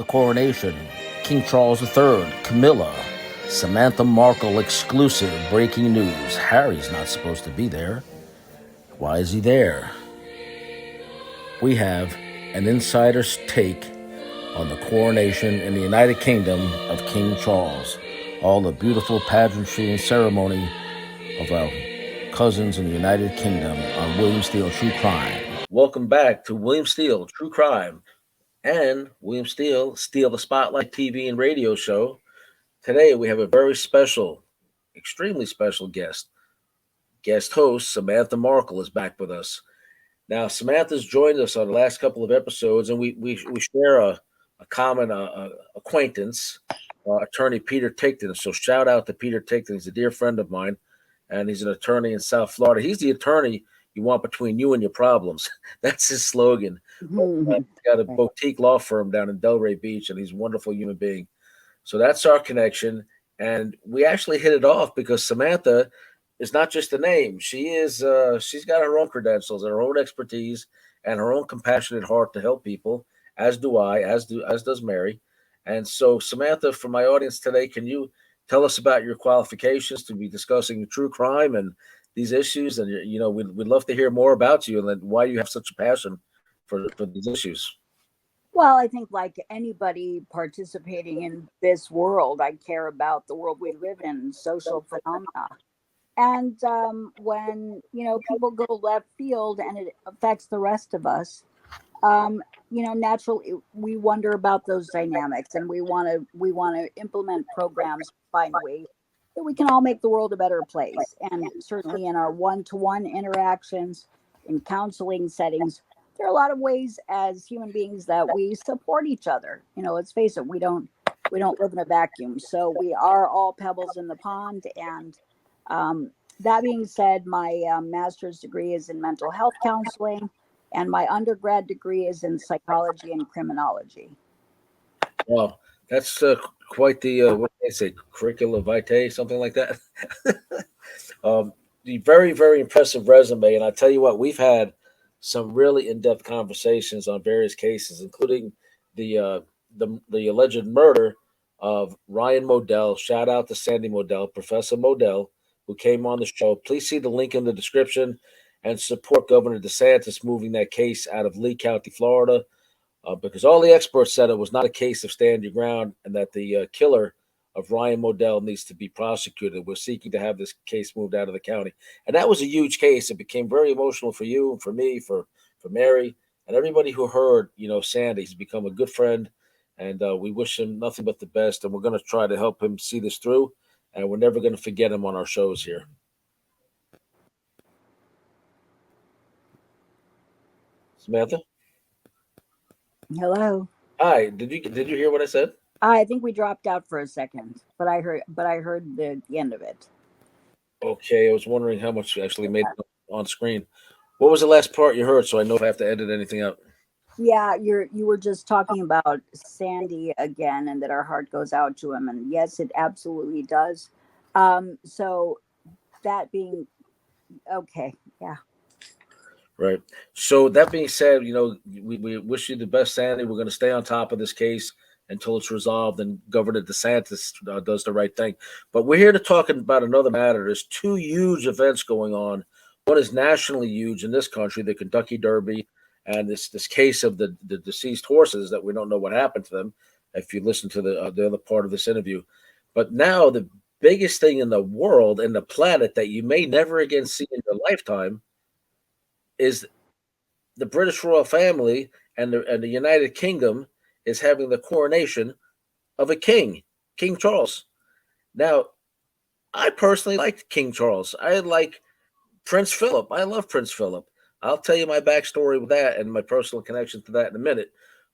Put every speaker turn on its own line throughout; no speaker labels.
the Coronation, King Charles III, Camilla, Samantha Markle exclusive breaking news. Harry's not supposed to be there. Why is he there? We have an insider's take on the coronation in the United Kingdom of King Charles. All the beautiful pageantry and ceremony of our cousins in the United Kingdom on William Steele True Crime. Welcome back to William Steele True Crime and William Steele the Spotlight TV and radio show. Today we have a very special, extremely special guest. Guest host Samantha Markle is back with us. Now, Samantha's joined us on the last couple of episodes, and we share a common acquaintance, attorney Peter Ticton. So shout out to Peter Ticton. He's a dear friend of mine, and he's an attorney in South Florida. He's the attorney you want between you and your problems. That's his slogan.
Mm-hmm.
He's got a boutique law firm down in Delray Beach, and he's a wonderful human being. So that's our connection. And we actually hit it off because Samantha is not just a name. She's got her own credentials, her own expertise, and her own compassionate heart to help people, as do I, as does Mary. And so, Samantha, for my audience today, can you tell us about your qualifications to be discussing true crime and these issues? And we'd love to hear more about you and why you have such a passion for these issues.
Well, I think like anybody participating in this world, I care about the world we live in, social phenomena. And when, people go left field and it affects the rest of us, naturally we wonder about those dynamics, and we want to implement programs, find ways that we can all make the world a better place. And certainly in our one-to-one interactions, in counseling settings, there are a lot of ways as human beings that we support each other. Let's face it, we don't live in a vacuum. So we are all pebbles in the pond. And that being said, my master's degree is in mental health counseling, and my undergrad degree is in psychology and criminology.
Wow, that's quite the what do they say, curricula vitae, something like that. The very, very impressive resume, and I tell you what, we've had some really in-depth conversations on various cases, including the alleged murder of Ryan Modell. Shout out to Sandy Modell, Professor Modell, who came on the show. Please see the link in the description and support Governor DeSantis moving that case out of Lee County, Florida, because all the experts said it was not a case of stand your ground and that the killer of Ryan Modell needs to be prosecuted. We're seeking to have this case moved out of the county. And that was a huge case. It became very emotional for you, for me, for Mary, and everybody who heard, Sandy. He's become a good friend, and we wish him nothing but the best. And we're going to try to help him see this through, and we're never going to forget him on our shows here. Samantha?
Hello.
Hi. Did you hear what I said?
I think we dropped out for a second, but I heard the end of it.
Okay, I was wondering how much you actually made on screen. What was the last part you heard, so I know if I have to edit anything out?
Yeah, you were just talking about Sandy again, and that our heart goes out to him, and yes, it absolutely does. So that being okay, yeah.
Right. So that being said, we wish you the best, Sandy. We're going to stay on top of this case until it's resolved and Governor DeSantis does the right thing. But we're here to talk about another matter. There's two huge events going on. One is nationally huge in this country, the Kentucky Derby, and this case of the deceased horses that we don't know what happened to them, if you listen to the other part of this interview. But now the biggest thing in the world and the planet that you may never again see in your lifetime is the British royal family and the United Kingdom is having the coronation of a king, King Charles. Now, I personally like King Charles. I like Prince Philip. I love Prince Philip. I'll tell you my backstory with that and my personal connection to that in a minute.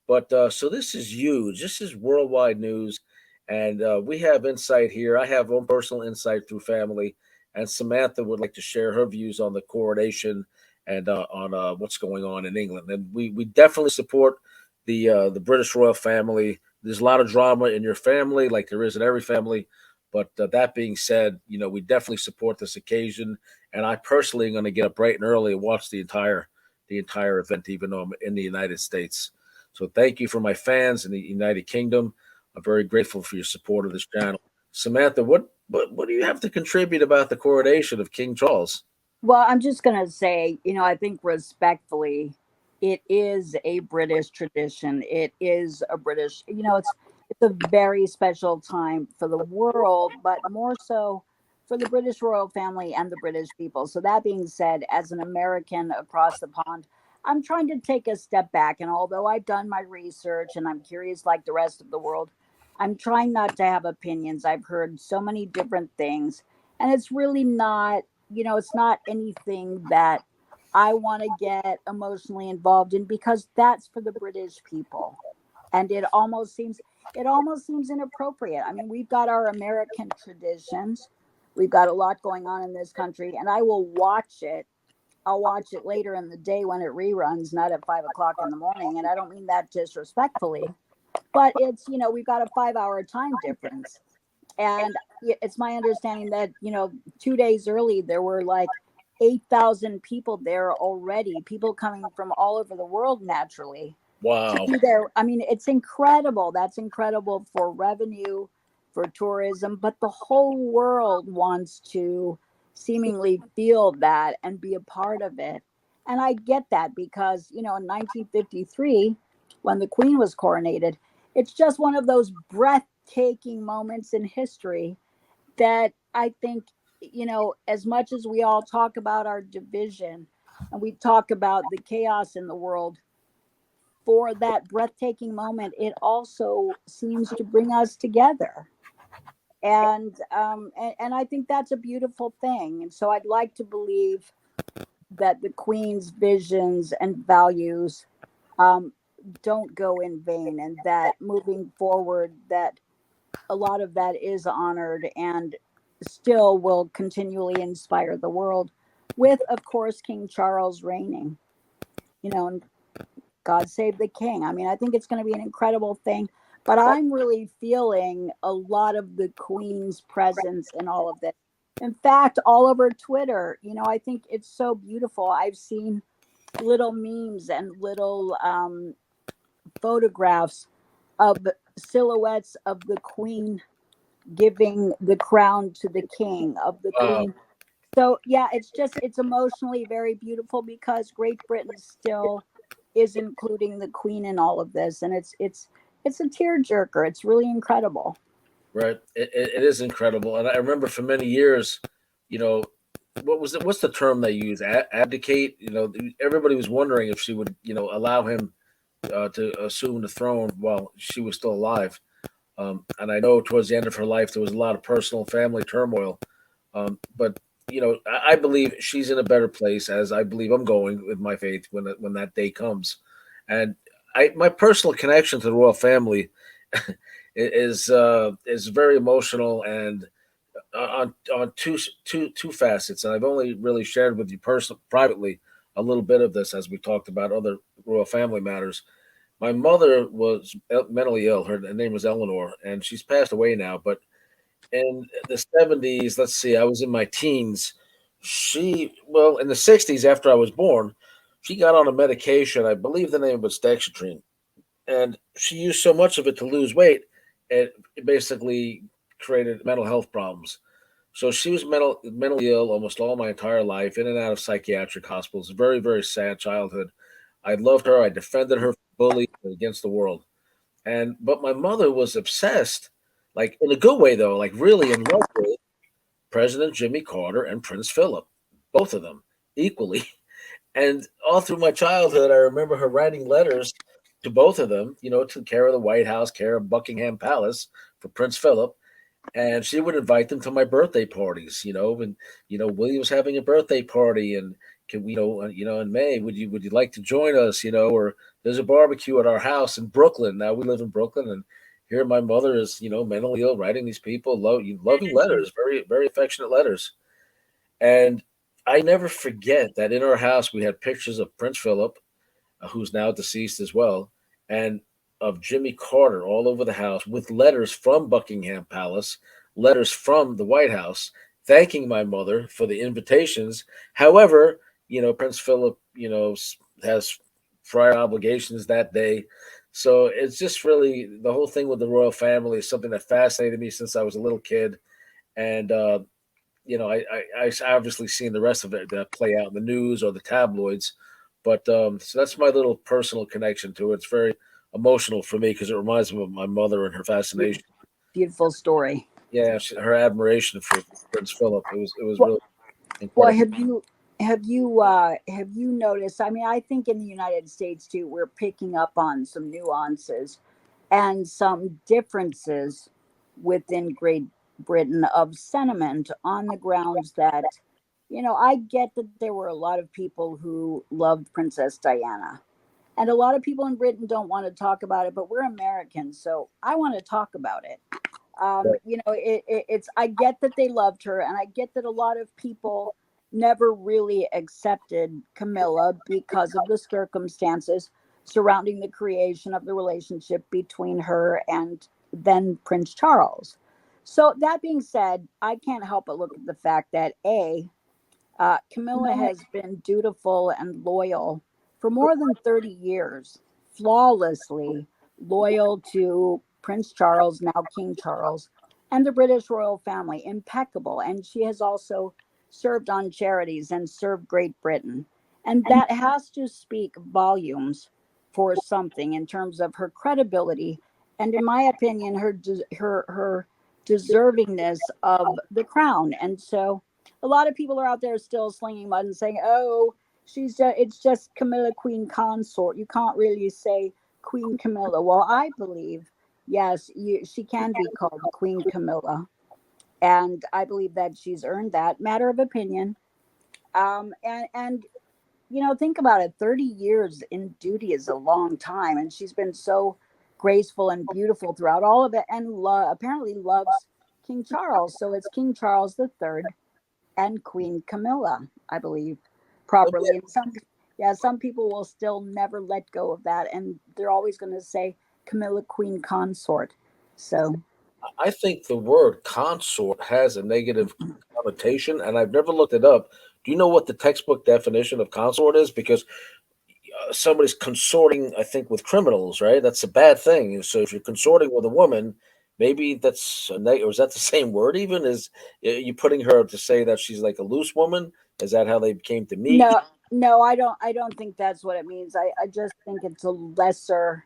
But so this is huge. This is worldwide news. And we have insight here. I have own personal insight through family. And Samantha would like to share her views on the coronation and on what's going on in England. And we definitely support the British royal family. There's a lot of drama in your family, like there is in every family. But that being said, we definitely support this occasion. And I personally am going to get up bright and early and watch the entire event, even though I'm in the United States. So thank you for my fans in the United Kingdom. I'm very grateful for your support of this channel. Samantha, what do you have to contribute about the coronation of King Charles?
Well, I'm just going to say, I think respectfully, it is a British tradition. It is a British, it's a very special time for the world, but more so for the British royal family and the British people. So that being said, as an American across the pond, I'm trying to take a step back. And although I've done my research and I'm curious like the rest of the world, I'm trying not to have opinions. I've heard so many different things, and it's really not, it's not anything that I want to get emotionally involved in, because that's for the British people. And it almost seems inappropriate. I mean, we've got our American traditions. We've got a lot going on in this country, and I will watch it. I'll watch it later in the day when it reruns, not at 5 o'clock in the morning. And I don't mean that disrespectfully, but we've got a 5 hour time difference. And it's my understanding that 2 days early there were like 8,000 people there already, people coming from all over the world, naturally, to
Wow.
be there. I mean, it's incredible. That's incredible for revenue, for tourism, but the whole world wants to seemingly feel that and be a part of it. And I get that, because in 1953, when the Queen was coronated, it's just one of those breathtaking moments in history that I think, as much as we all talk about our division and we talk about the chaos in the world, for that breathtaking moment, it also seems to bring us together. And I think that's a beautiful thing. And so I'd like to believe that the Queen's visions and values um, don't go in vain, and that moving forward, that a lot of that is honored and still will continually inspire the world, with, of course, King Charles reigning, and God save the king. I mean, I think it's going to be an incredible thing, but I'm really feeling a lot of the Queen's presence in all of this. In fact, all over Twitter, I think it's so beautiful. I've seen little memes and little photographs of silhouettes of the Queen giving the crown to the king, of the
Wow.
Queen. So yeah, it's emotionally very beautiful, because Great Britain still is including the Queen in all of this, and it's a tearjerker. It's really incredible.
Right. It is incredible. And I remember for many years, you know, what was it? What's the term they use? Abdicate. Everybody was wondering if she would, allow him to assume the throne while she was still alive. And I know towards the end of her life, there was a lot of personal family turmoil. But I believe she's in a better place, as I believe I'm going with my faith when that day comes. And my personal connection to the royal family is very emotional, and on two facets. And I've only really shared with you personally, privately, a little bit of this as we talked about other royal family matters. My mother was mentally ill. Her name was Eleanor, and she's passed away now. But in the 70s, let's see, I was in my teens. Well, in the 60s, after I was born, she got on a medication. I believe the name was dexatrine, and she used so much of it to lose weight, it basically created mental health problems. So she was mentally ill almost all my entire life, in and out of psychiatric hospitals. Very, very sad childhood. I loved her. I defended her from bullies against the world. But my mother was obsessed, like in a good way though, like really in love with President Jimmy Carter and Prince Philip, both of them equally. And all through my childhood, I remember her writing letters to both of them, to care of the White House, care of Buckingham Palace for Prince Philip. And she would invite them to my birthday parties, and William was having a birthday party, and can we, in May, would you like to join us, or there's a barbecue at our house in Brooklyn. Now we live in Brooklyn, and here my mother is, mentally ill, writing these people loving letters, very, very affectionate letters. And I never forget that in our house we had pictures of Prince Philip, who's now deceased as well, and of Jimmy Carter all over the house, with letters from Buckingham Palace, letters from the White House, thanking my mother for the invitations. However, Prince Philip, has prior obligations that day. So it's just really the whole thing with the royal family is something that fascinated me since I was a little kid. And I obviously seen the rest of it play out in the news or the tabloids, but so that's my little personal connection to it. It's very emotional for me because it reminds me of my mother and her fascination.
Beautiful story.
Yeah, her admiration for Prince Philip. It was
Well,
really
well,
incredible.
have you noticed? I mean, I think in the United States too, we're picking up on some nuances and some differences within Great Britain of sentiment on the grounds that, I get that there were a lot of people who loved Princess Diana. And a lot of people in Britain don't want to talk about it, but we're Americans, so I want to talk about it. It's, I get that they loved her, and I get that a lot of people never really accepted Camilla because of the circumstances surrounding the creation of the relationship between her and then Prince Charles. So that being said, I can't help but look at the fact that Camilla has been dutiful and loyal for more than 30 years, flawlessly loyal to Prince Charles, now King Charles, and the British royal family. Impeccable. And she has also served on charities and served Great Britain. And that has to speak volumes for something in terms of her credibility and, in my opinion, her deservingness of the crown. And so a lot of people are out there still slinging mud and saying, "Oh, it's just Camilla, Queen Consort. You can't really say Queen Camilla." Well, I believe, yes, she can be called Queen Camilla, and I believe that she's earned that. Matter of opinion. And think about it. 30 years in duty is a long time, and she's been so graceful and beautiful throughout all of it, and apparently loves King Charles. So it's King Charles III and Queen Camilla, I believe,
Oh, yeah.
properly. And some people will still never let go of that, and they're always going to say Camilla, Queen Consort. So,
I think the word consort has a negative connotation, and I've never looked it up. Do you know what the textbook definition of consort is? Because somebody's consorting, I think, with criminals, right? That's a bad thing. So if you're consorting with a woman, maybe that's or is that the same word? Even is you putting her to say that she's like a loose woman? Is that how they came to meet?
no, no, I don't think that's what it means. I just think it's a lesser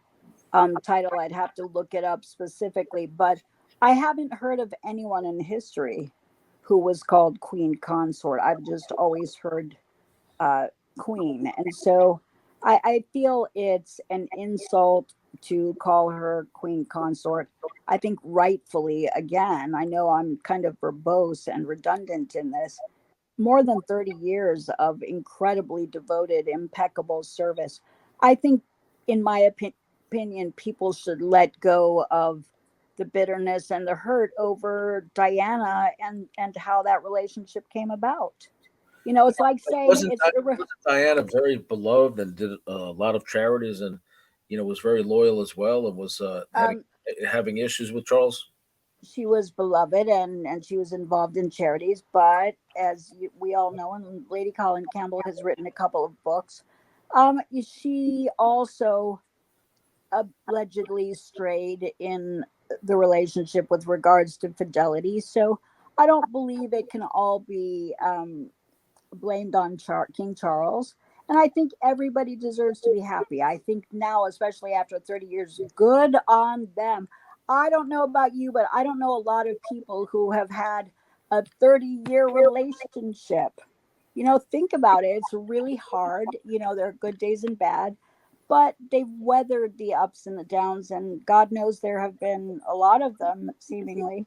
title. I'd have to look it up specifically, but I haven't heard of anyone in history who was called Queen Consort. I've just always heard uh, queen. And so I feel it's an insult to call her queen consort. I think rightfully, again, I know I'm kind of verbose and redundant in this, more than 30 years of incredibly devoted, impeccable service. I think, in my opinion, people should let go of the bitterness and the hurt over Diana and how that relationship came about. It's like saying
Wasn't
it's
wasn't Diana very beloved and did a lot of charities and was very loyal as well and was
um,
having issues with Charles?
she was beloved and she was involved in charities, but as we all know, and Lady Colin Campbell has written a couple of books, she also allegedly strayed in the relationship with regards to fidelity. So I don't believe it can all be blamed on King Charles. And I think everybody deserves to be happy. I think now, especially after 30 years, good on them. I don't know about you, but I don't know a lot of people who have had a 30-year relationship. Think about it. It's really hard. There are good days and bad, but they've weathered the ups and the downs. And God knows there have been a lot of them, seemingly,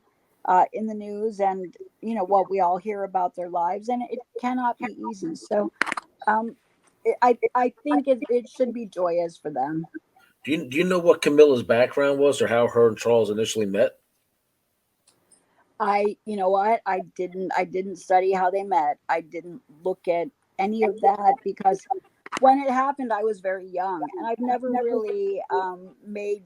in the news and, what we all hear about their lives. And it cannot be easy. So um, I think it should be joyous for them.
Do you know what Camilla's background was or how her and Charles initially met?
You know what? I didn't study how they met. I didn't look at any of that because when it happened, I was very young, and I've never really made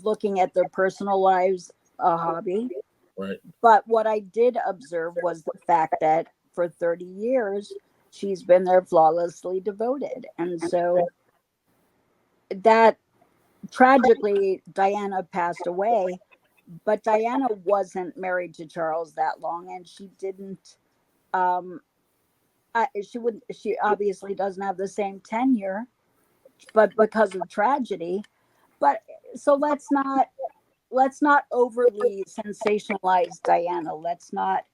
looking at their personal lives a hobby.
Right.
But what I did observe was the fact that for 30 years, she's been there flawlessly devoted. And so that tragically, Diana passed away, but Diana wasn't married to Charles that long, and she didn't. Um, she would. She obviously doesn't have the same tenure, but because of tragedy. But so let's not overly sensationalize Diana. Let's not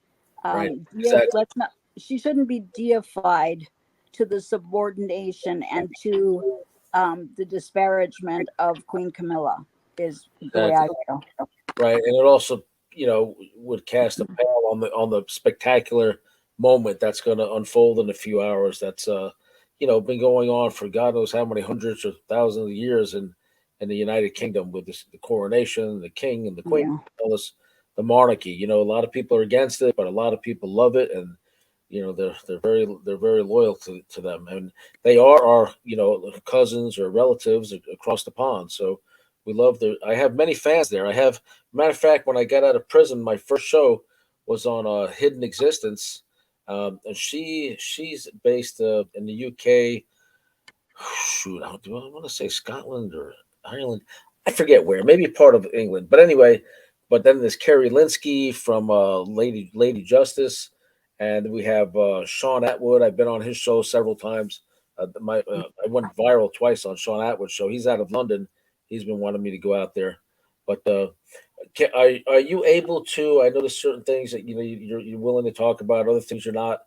Right. Exactly.
let's not. She shouldn't be deified to the subordination and to the disparagement of Queen Camilla. Is the way I
Exactly.
feel.
Right. And it also, would cast a pall on the spectacular moment that's going to unfold in a few hours. That's been going on for God knows how many hundreds or thousands of years in the United Kingdom with the coronation, the king and the queen,
Yeah,
all this, the monarchy. A lot of people are against it, but a lot of people love it, and they're very loyal to them, and they are our cousins or relatives across the pond. So we love the. I have many fans there. I have, matter of fact, when I got out of prison, my first show was on Hidden Existence, and she's based in the UK. Shoot, do I want to say Scotland or Ireland? I forget where. Maybe part of England, but anyway. But then there's Carrie Linsky from Lady Justice, and we have Sean Atwood. I've been on his show several times. I went viral twice on Sean Atwood's show. He's out of London. He's been wanting me to go out there, but are you able to? I know there's certain things that you're willing to talk about. Other things you're not.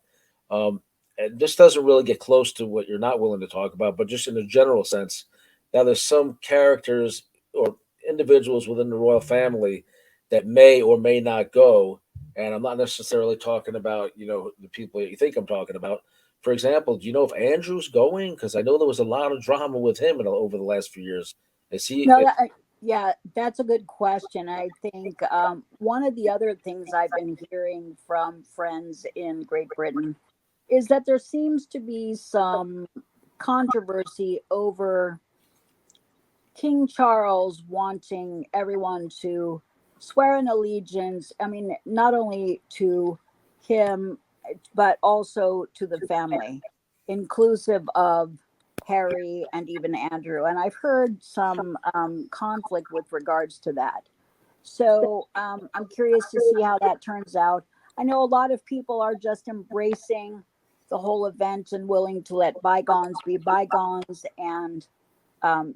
Um, and this doesn't really get close to what you're not willing to talk about, but just in a general sense. Now, there's some characters or individuals within the royal family that may or may not go, and I'm not necessarily talking about the people that you think I'm talking about. For example, do you know if Andrew's going? Because I know there was a lot of drama with him over the last few years. Is he?
no, yeah, that's a good question. I think one of the other things I've been hearing from friends in Great Britain is that there seems to be some controversy over King Charles wanting everyone to swear an allegiance. I mean, not only to him, but also to the family, inclusive of Harry and even Andrew. And I've heard some conflict with regards to that. So I'm curious to see how that turns out. I know a lot of people are just embracing the whole event and willing to let bygones be bygones and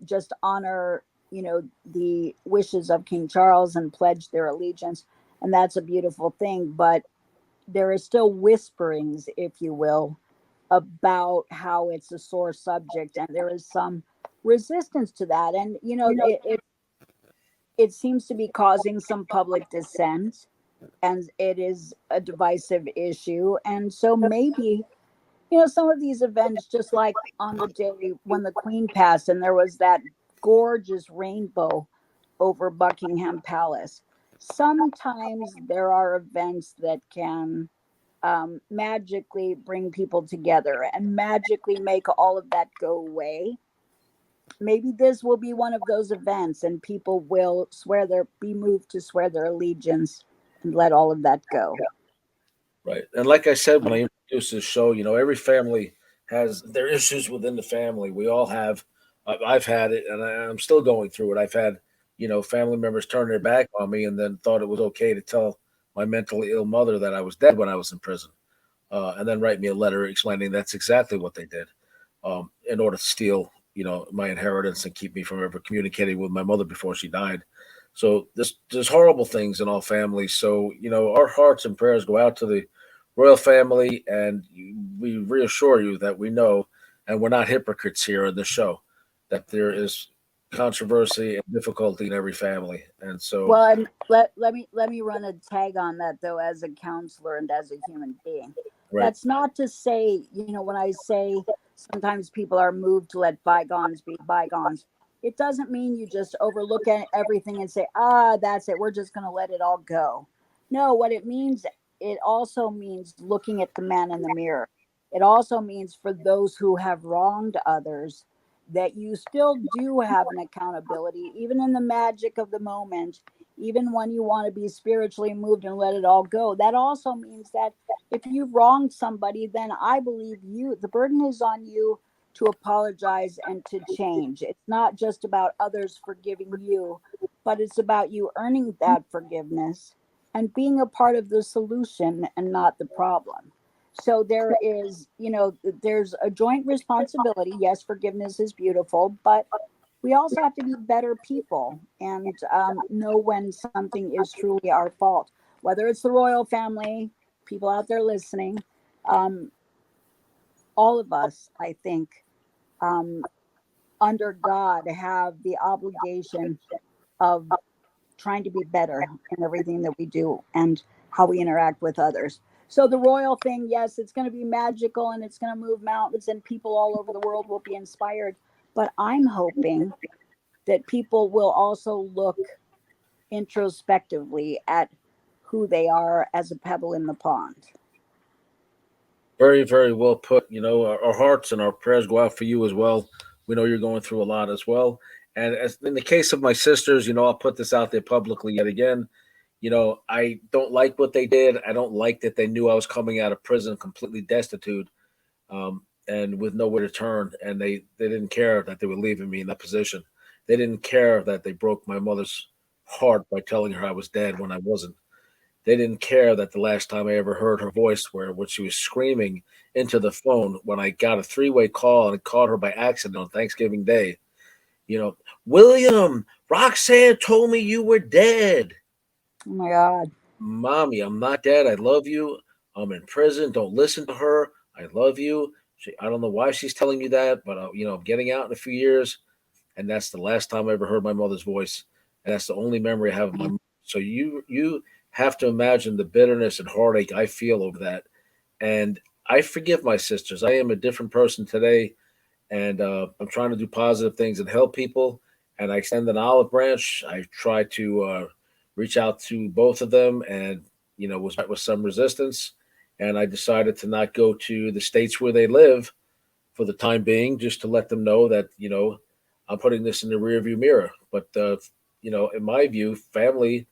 just honor, the wishes of King Charles and pledge their allegiance. And that's a beautiful thing. But there is still whisperings, if you will, about how it's a sore subject. And there is some resistance to that. And, it seems to be causing some public dissent, and it is a divisive issue. And so maybe, some of these events, just like on the day when the Queen passed and there was that gorgeous rainbow over Buckingham Palace, sometimes there are events that can magically bring people together and magically make all of that go away. Maybe this will be one of those events and people will be moved to swear their allegiance and let all of that go.
Right. And like I said, when I introduced this show, every family has their issues within the family. We all have, I've had it and I'm still going through it. I've had, family members turn their back on me and then thought it was okay to tell my mentally ill mother that I was dead when I was in prison. And then write me a letter explaining that's exactly what they did, in order to steal, my inheritance and keep me from ever communicating with my mother before she died. So there's horrible things in all families. So our hearts and prayers go out to the royal family, and we reassure you that we know, and we're not hypocrites here in the show, that there is controversy and difficulty in every family. And so,
Well, and let me run a tag on that though, as a counselor and as a human being.
right,
That's not to say, when I say sometimes people are moved to let bygones be bygones, it doesn't mean you just overlook everything and say, that's it. We're just going to let it all go. No, what it means, it also means looking at the man in the mirror. It also means for those who have wronged others that you still do have an accountability, even in the magic of the moment, even when you want to be spiritually moved and let it all go. That also means that if you've wronged somebody, then I believe the burden is on you to apologize and to change. It's not just about others forgiving you, but it's about you earning that forgiveness and being a part of the solution and not the problem. So there is, there's a joint responsibility. Yes, forgiveness is beautiful, but we also have to be better people and know when something is truly our fault, whether it's the royal family, people out there listening, um, all of us, I think, um, under God, have the obligation of trying to be better in everything that we do and how we interact with others. So the royal thing, yes, it's going to be magical and it's going to move mountains and people all over the world will be inspired. But I'm hoping that people will also look introspectively at who they are as a pebble in the pond.
Very, very well put. Our hearts and our prayers go out for you as well. We know you're going through a lot as well. And as in the case of my sisters, I'll put this out there publicly yet again. I don't like what they did. I don't like that they knew I was coming out of prison completely destitute, and with nowhere to turn. And they didn't care that they were leaving me in that position. They didn't care that they broke my mother's heart by telling her I was dead when I wasn't. They didn't care that the last time I ever heard her voice, where when she was screaming into the phone when I got a three-way call and called her by accident on Thanksgiving Day. William, Roxanne told me you were dead.
Oh my God.
Mommy, I'm not dead. I love you. I'm in prison. Don't listen to her. I love you. I don't know why she's telling you that, but I'm getting out in a few years, and that's the last time I ever heard my mother's voice, and that's the only memory I have of my mother. So you have to imagine the bitterness and heartache I feel over that, and I forgive my sisters. I am a different person today, and I'm trying to do positive things and help people. And I extend an olive branch. I try to reach out to both of them, and was met with some resistance. And I decided to not go to the states where they live for the time being, just to let them know that I'm putting this in the rearview mirror. But in my view, family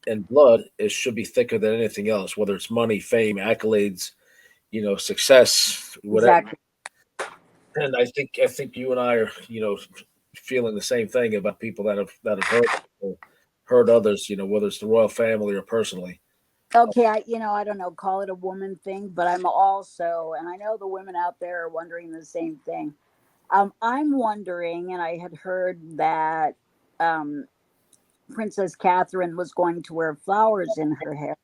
and blood should be thicker than anything else, whether it's money, fame, accolades, success, whatever.
Exactly.
And I think you and I are feeling the same thing about people that have hurt others, whether it's the royal family or personally.
Okay, I don't know, call it a woman thing, but I'm also, and I know the women out there are wondering the same thing. I'm wondering, and I had heard that um, Princess Catherine was going to wear flowers in her hair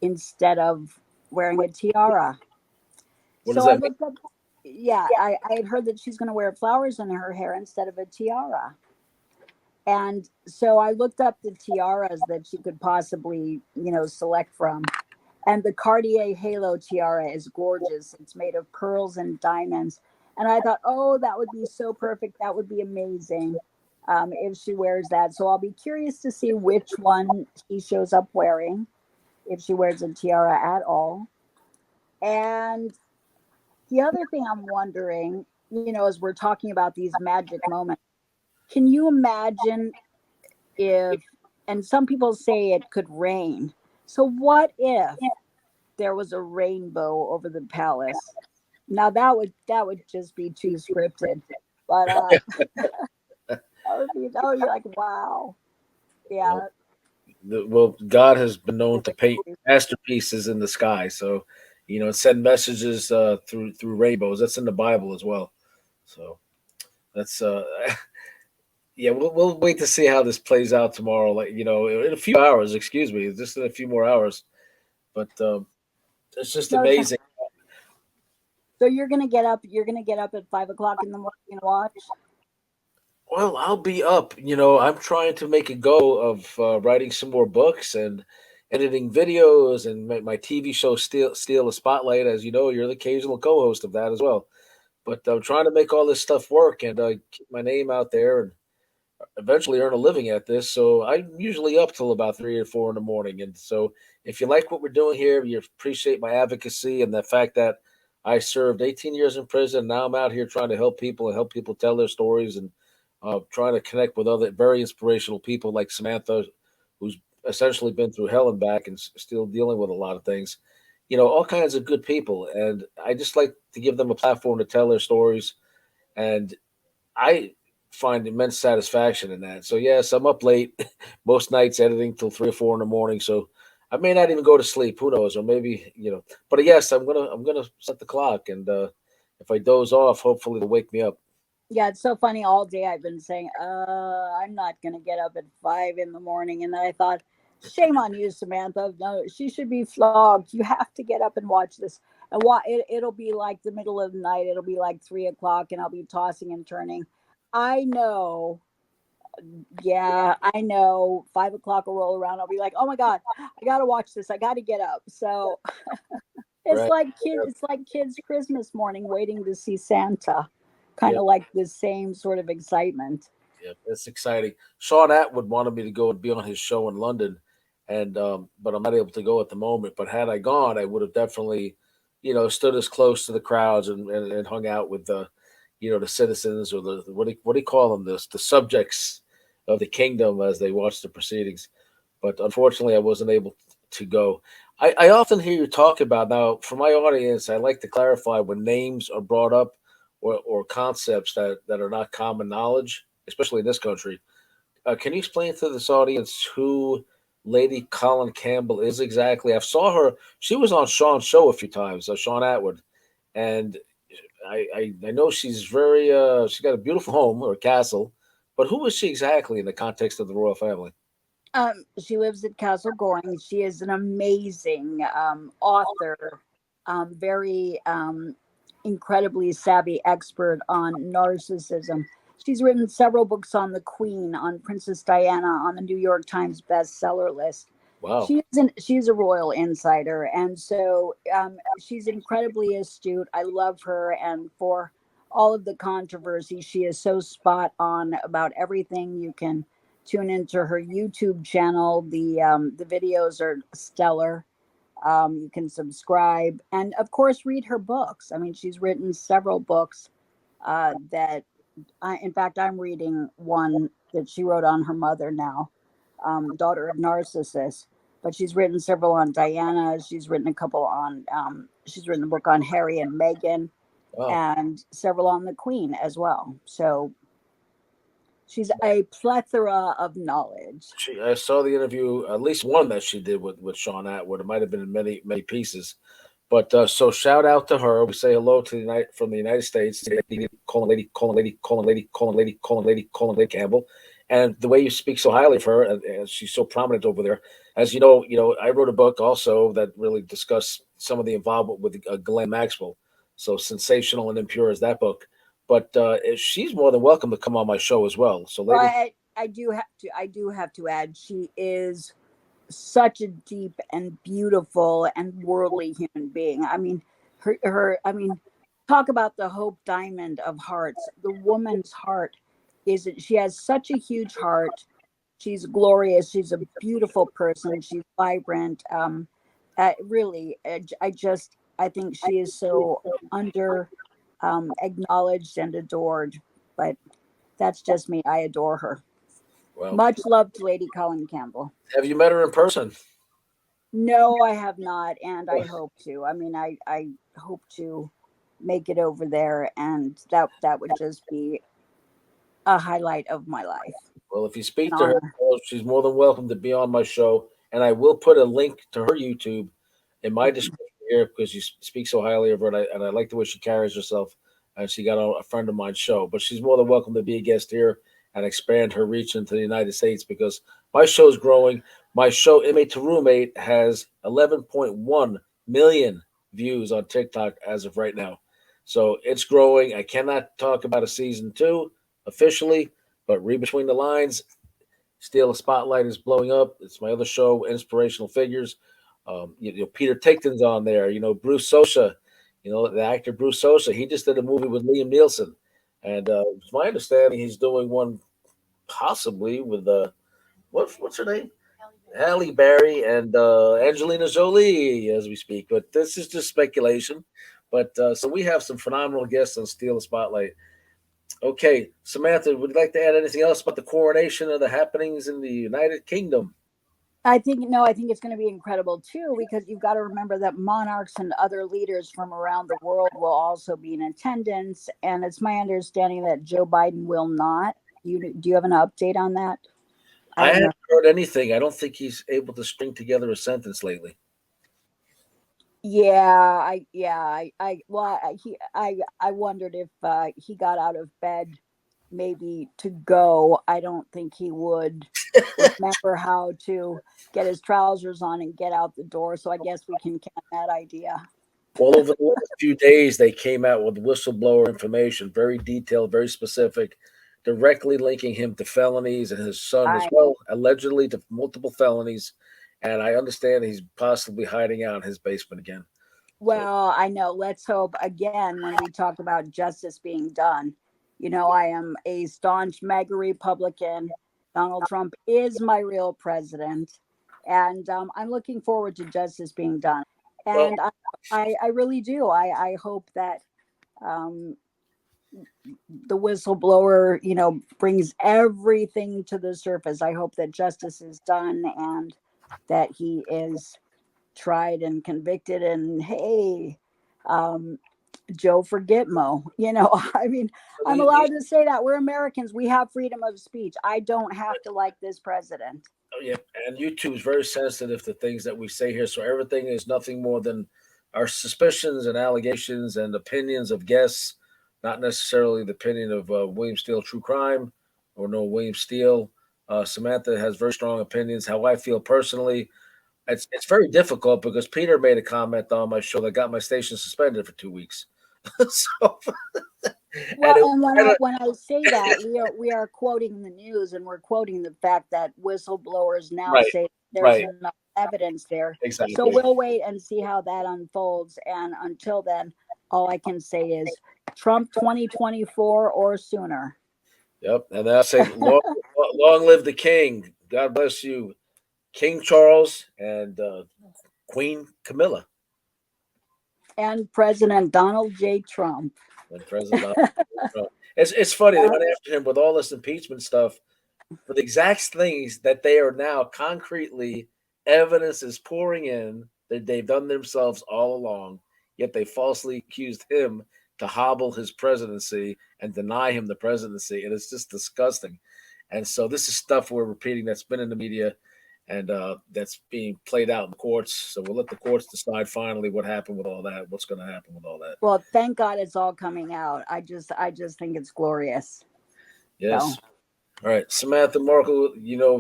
instead of wearing a tiara.
What does
So I
that mean?
looked up, yeah, I had heard that she's going to wear flowers in her hair instead of a tiara. And so I looked up the tiaras that she could possibly, select from. And the Cartier Halo tiara is gorgeous. It's made of pearls and diamonds. And I thought, oh, that would be so perfect. That would be amazing if she wears that. So I'll be curious to see which one she shows up wearing, if she wears a tiara at all. And the other thing I'm wondering, as we're talking about these magic moments, can you imagine if, and some people say it could rain. So what if there was a rainbow over the palace? Now that would just be too scripted, but that would be like wow,
Well,
yeah.
God has been known to paint masterpieces in the sky, so send messages through rainbows. That's in the Bible as well. So that's yeah. We'll wait to see how this plays out tomorrow. Like in a few hours. Excuse me, just in a few more hours. But it's just
So
amazing.
so you're gonna get up. You're gonna get up at 5 o'clock in the morning and watch.
Well, I'll be up. I'm trying to make a go of writing some more books and editing videos and my TV show steal a spotlight. As you know, you're the occasional co-host of that as well. But I'm trying to make all this stuff work and keep my name out there and eventually earn a living at this. So I'm usually up till about 3 or 4 in the morning. And so if you like what we're doing here, you appreciate my advocacy and the fact that I served 18 years in prison. Now I'm out here trying to help people and help people tell their stories and trying to connect with other very inspirational people like Samantha, who's essentially been through hell and back and still dealing with a lot of things. All kinds of good people. And I just like to give them a platform to tell their stories. and I find immense satisfaction in that. So yes, I'm up late most nights editing till 3 or 4 in the morning. So I may not even go to sleep. Who knows? Or maybe But yes, I'm gonna set the clock, and if I doze off, hopefully it'll wake me up.
Yeah, it's so funny. All day I've been saying, I'm not going to get up at 5 in the morning. And then I thought, shame on you, Samantha. No, she should be flogged. You have to get up and watch this. And it'll be like the middle of the night. It'll be like 3 o'clock, and I'll be tossing and turning. I know. Yeah, I know. 5 o'clock will roll around. I'll be like, oh my God, I got to watch this. I got to get up. So it's
Right.
like kids Christmas morning waiting to see Santa. Kind
Yeah.
of like the same sort of excitement.
Yeah, it's exciting. Sean Atwood wanted me to go and be on his show in London, and but I'm not able to go at the moment. But had I gone, I would have definitely, stood as close to the crowds and hung out with the citizens, or the what do you call them, the subjects of the kingdom as they watch the proceedings. But unfortunately, I wasn't able to go. I often hear you talk about, now for my audience, I like to clarify when names are brought up, or concepts that are not common knowledge, especially in this country. Can you explain to this audience who Lady Colin Campbell is exactly? I saw her; she was on Sean's show a few times, Sean Atwood, and I know she's very she's got a beautiful home or castle, but who is she exactly in the context of the royal family?
She lives at Castle Goring. She is an amazing author, very incredibly savvy expert on narcissism. She's written several books on the Queen, on Princess Diana, on the New York Times bestseller list.
Wow.
She's a royal insider, and so she's incredibly astute. I love her, and for all of the controversy, she is so spot on about everything. You can tune into her YouTube channel. The videos are stellar. You can subscribe, and of course read her books. I mean, she's written several books that in fact, I'm reading one that she wrote on her mother now, daughter of Narcissus. But she's written several on Diana. She's written a couple on. She's written a book on Harry and Meghan,
Wow.
and several on the Queen as well. So she's a plethora of knowledge.
I saw the interview, at least one that she did with Sean Atwood. It might have been in many many pieces, but so shout out to her. We say hello to the from the United States, calling Lady Campbell, and the way you speak so highly of her, and she's so prominent over there. As I wrote a book also that really discussed some of the involvement with Ghislaine Maxwell. So sensational and impure is that book. But she's more than welcome to come on my show as well. So,
Well,
Lady,
I do have to add, she is such a deep and beautiful and worldly human being. I mean, I mean, talk about the Hope Diamond of hearts. The woman's heart is, she has such a huge heart. She's glorious. She's a beautiful person. She's vibrant. Really, I think she is so under acknowledged and adored. But that's just me. I adore her.
well,
Much love to Lady Colin Campbell.
have you met her in person?
No, I have not, and I hope to. I mean, I hope to make it over there, and that would just be a highlight of my life.
Well, if you
An
speak to her,
honor.
well, she's more than welcome to be on my show, and I will put a link to her YouTube in my
Mhm.
description here because you speak so highly of her, and I like the way she carries herself. And she got on a friend of mine's show, but she's more than welcome to be a guest here and expand her reach into the United States because my show's growing. My show, Inmate to Roommate, has 11.1 million views on TikTok as of right now. So it's growing. I cannot talk about a season two officially, but read between the lines. Steal a Spotlight is blowing up. It's my other show, Inspirational Figures. Peter Tickton's on there. Bruce Sosa. The actor Bruce Sosa. He just did a movie with Liam Nielsen, and it's my understanding he's doing one possibly with what's her name? Halle Berry and Angelina Jolie as we speak. But this is just speculation. But so we have some phenomenal guests on Steal the Spotlight. Okay, Samantha, would you like to add anything else about the coronation or the happenings in the United Kingdom?
I think it's going to be incredible too, because you've got to remember that monarchs and other leaders from around the world will also be in attendance, and it's my understanding that Joe Biden will not. Do you have an update on that? I
I
don't
haven't
know.
heard anything. I don't think he's able to string together a sentence lately.
I wondered if he got out of bed maybe to go. I don't think he would remember how to get his trousers on and get out the door. So I guess we can count that idea.
Well, over the last few days, they came out with whistleblower information, very detailed, very specific, directly linking him to felonies and his son as
I
well, allegedly to multiple felonies. And I understand he's possibly hiding out in his basement again. So,
Well, I know. Let's hope again when we talk about justice being done. I am a staunch MAGA Republican. Donald Trump is my real president, and I'm looking forward to justice being done.
well,
And I really do. I hope that um, the whistleblower, brings everything to the surface. I hope that justice is done and that he is tried and convicted. And hey, um, Joe Forgetmo, I mean, I'm
the,
allowed to say that we're Americans. We have freedom of speech. I don't have to like this president.
yeah, and YouTube is very sensitive to things that we say here. So everything is nothing more than our suspicions and allegations and opinions of guests, not necessarily the opinion of William Steele True Crime or no William Steele. Samantha has very strong opinions. How I feel personally, it's very difficult because Peter made a comment on my show that got my station suspended for 2 weeks. So, and
Well,
it
and
kind of
when I say that, we are quoting the news, and we're quoting the fact that whistleblowers now
right,
say there's
right,
enough evidence there. So
exactly.
we'll wait and see how that unfolds. And until then, all I can say is Trump 2024 or sooner.
Yep, and I say long live the king. God bless you, King Charles and Queen Camilla
And President Donald J. Trump.
and President Donald Trump. It's funny they went after him with all this impeachment stuff for the exact things that they are now concretely evidence is pouring in that they've done themselves all along. Yet they falsely accused him to hobble his presidency and deny him the presidency, and it's just disgusting. And so this is stuff we're repeating that's been in the media and that's being played out in the courts. So we'll let the courts decide finally what happened with all that, what's going to happen with all that.
Well, thank God it's all coming out. I just think it's glorious. So,
Yes. All right, Samantha Markle,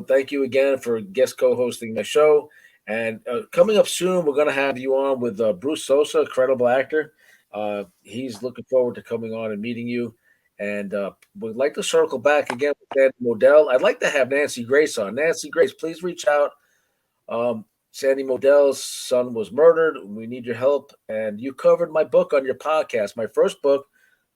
thank you again for guest co-hosting my show. And coming up soon, we're going to have you on with Bruce Sosa, credible actor. He's looking forward to coming on and meeting you. And we'd like to circle back again with Sandy Modell. I'd like to have Nancy Grace on. Nancy Grace, please reach out. Sandy Modell's son was murdered. We need your help. And you covered my book on your podcast, my first book,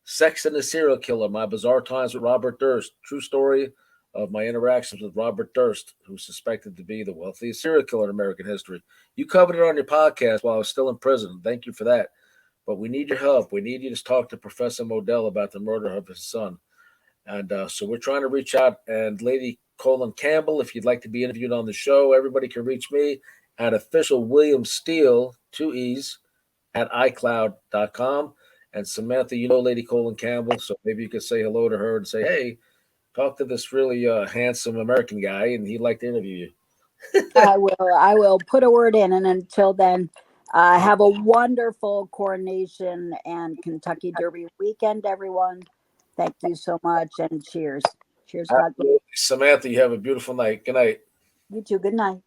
Sex and the Serial Killer, My Bizarre Times with Robert Durst. True story of my interactions with Robert Durst, who's suspected to be the wealthiest serial killer in American history. You covered it on your podcast while I was still in prison. Thank you for that. But we need your help. We need you to talk to Professor Modell about the murder of his son. And so we're trying to reach out. And Lady Colin Campbell, if you'd like to be interviewed on the show, everybody can reach me at official William Steele, 2 E's, at iCloud.com. And Samantha, Lady Colin Campbell, so maybe you could say hello to her and say, hey, talk to this really handsome American guy, and he'd like to interview you.
I will put a word in, and until then, have a wonderful Coronation and Kentucky Derby weekend, everyone. Thank you so much, and cheers. Cheers. God bless
Samantha, you have a beautiful night. Good night.
you too. Good night.